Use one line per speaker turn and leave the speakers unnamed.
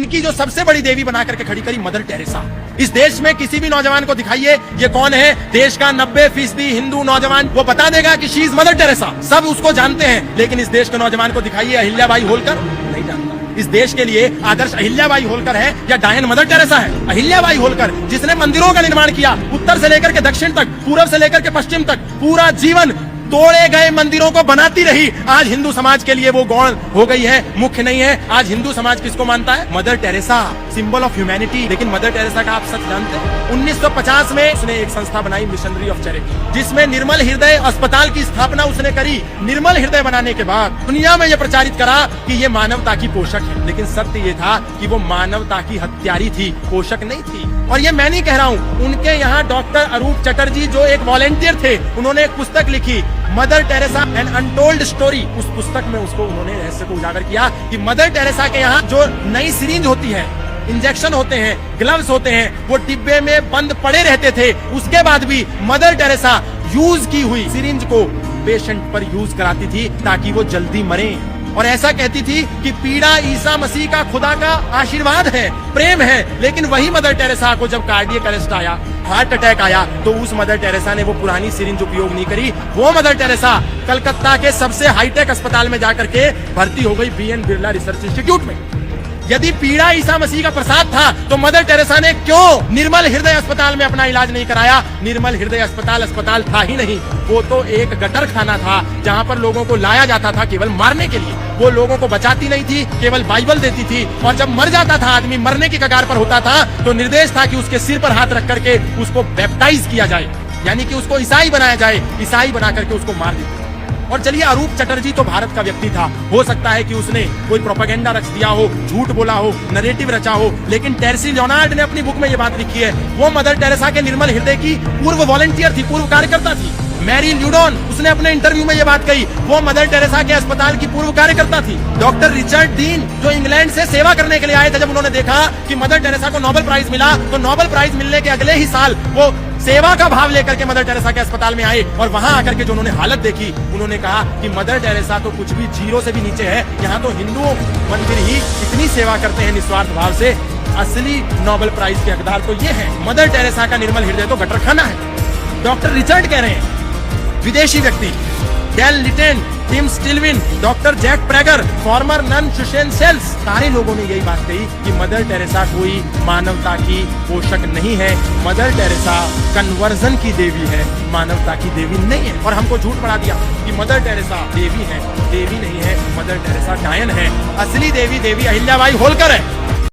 इनकी जो सबसे बड़ी देवी बना करके खड़ी करी मदर टेरेसा। इस देश में किसी भी नौजवान को दिखाइए ये कौन है, देश का 90% हिंदू नौजवान वो बता देगा कि शी इज मदर टेरेसा, सब उसको जानते हैं। लेकिन इस देश के नौजवान को दिखाइए अहिल्याबाई होलकर, नहीं जानता। इस देश के लिए आदर्श अहिल्याबाई होलकर है या डायन मदर टेरेसा है? अहिल्याबाई होलकर जिसने मंदिरों का निर्माण किया, उत्तर से लेकर के दक्षिण तक, पूर्व से लेकर के पश्चिम तक, पूरा जीवन तोड़े गए मंदिरों को बनाती रही। आज हिंदू समाज के लिए वो गौण हो गई है, मुख्य नहीं है। आज हिंदू समाज किसको मानता है? Mother Teresa, symbol of humanity. लेकिन मदर टेरेसा का आप सच जानते हैं? 1950 में उसने एक संस्था बनाई, मिशनरी ऑफ चैरिटी, जिसमें निर्मल हृदय अस्पताल की स्थापना उसने करी। निर्मल हृदय बनाने के बाद दुनिया में यह प्रचारित करा कि ये मानवता की पोषक है। लेकिन सत्य ये था कि वो मानवता की हत्यारी थी, पोषक नहीं थी। और ये मैं नहीं कह रहा हूँ, उनके यहाँ डॉक्टर अरूप चटर्जी जो एक वॉलेंटियर थे, उन्होंने एक पुस्तक लिखी, Mother Teresa an untold story. उस पुस्तक में उसको उन्होंने रहस्य को उजागर किया कि मदर टेरेसा के यहाँ जो नई सिरिंज होती है, इंजेक्शन होते हैं, ग्लव्स होते हैं, वो डिब्बे में बंद पड़े रहते थे। उसके बाद भी मदर टेरेसा यूज की हुई सिरिंज को पेशेंट पर यूज कराती थी ताकि वो जल्दी मरे। और ऐसा कहती थी कि पीड़ा ईसा मसीह का खुदा का आशीर्वाद है, प्रेम है। लेकिन वही मदर टेरेसा को जब कार्डियक अरेस्ट आया, हार्ट अटैक आया, तो उस मदर टेरेसा ने वो पुरानी सिरिंज उपयोग नहीं करी। वो मदर टेरेसा कलकत्ता के सबसे हाईटेक अस्पताल में जाकर के भर्ती हो गई, बीएन बिरला रिसर्च इंस्टीट्यूट में। यदि पीड़ा ईसा मसीह का प्रसाद था तो मदर टेरेसा ने क्यों निर्मल हृदय अस्पताल में अपना इलाज नहीं कराया? निर्मल हृदय अस्पताल था ही नहीं, वो तो एक गटर खाना था जहां पर लोगों को लाया जाता था केवल मारने के लिए। वो लोगों को बचाती नहीं थी, केवल बाइबल देती थी। और जब मर जाता था आदमी, मरने की कगार पर होता था, तो निर्देश था कि उसके सिर पर हाथ रख करके उसको बैप्टाइज किया जाए, यानी कि उसको ईसाई बनाया जाए। ईसाई बना करके उसको मार देते। और चलिए, अरूप चटर्जी तो भारत का व्यक्ति था, हो सकता है कि उसने कोई प्रोपेगेंडा रच दिया हो, झूठ बोला हो, नरेटिव रचा हो। लेकिन टेरेसी लियोनार्ड ने अपनी बुक में ये बात लिखी है, वो मदर टेरेसा के निर्मल हृदय की पूर्व वॉलंटियर थी, पूर्व कार्यकर्ता थी। मैरी ल्यूडॉन, उसने अपने इंटरव्यू में ये बात कही, वो मदर टेरेसा के अस्पताल की पूर्व कार्यकर्ता थी। डॉक्टर रिचर्ड डीन जो इंग्लैंड से सेवा करने के लिए आए थे, जब उन्होंने देखा कि मदर टेरेसा को नोबेल प्राइज मिला, तो नोबेल प्राइज मिलने के अगले ही साल वो सेवा का भाव लेकर के मदर टेरेसा के अस्पताल में आए। और वहां आकर के जो उन्होंने हालत देखी, उन्होंने कहा कि मदर टेरेसा तो कुछ भी जीरो से भी नीचे है, यहाँ तो हिंदू मंदिर ही इतनी सेवा करते हैं निस्वार्थ भाव से। असली नोबेल प्राइज के हकदार तो ये है। मदर टेरेसा का निर्मल हृदय तो गटर खाना है। डॉक्टर रिचर्ड कह रहे हैं, विदेशी व्यक्ति, Dale Litten, Tim Stillwin, doctor Jack Prager, former nun Susan Sales, सारे लोगों ने यही बात कही कि मदर टेरेसा कोई मानवता की पोषक नहीं है। मदर टेरेसा कन्वर्जन की देवी है, मानवता की देवी नहीं है। और हमको झूठ पड़ा दिया कि मदर टेरेसा देवी है, देवी नहीं है, मदर टेरेसा डायन है। असली देवी अहिल्याबाई होलकर है।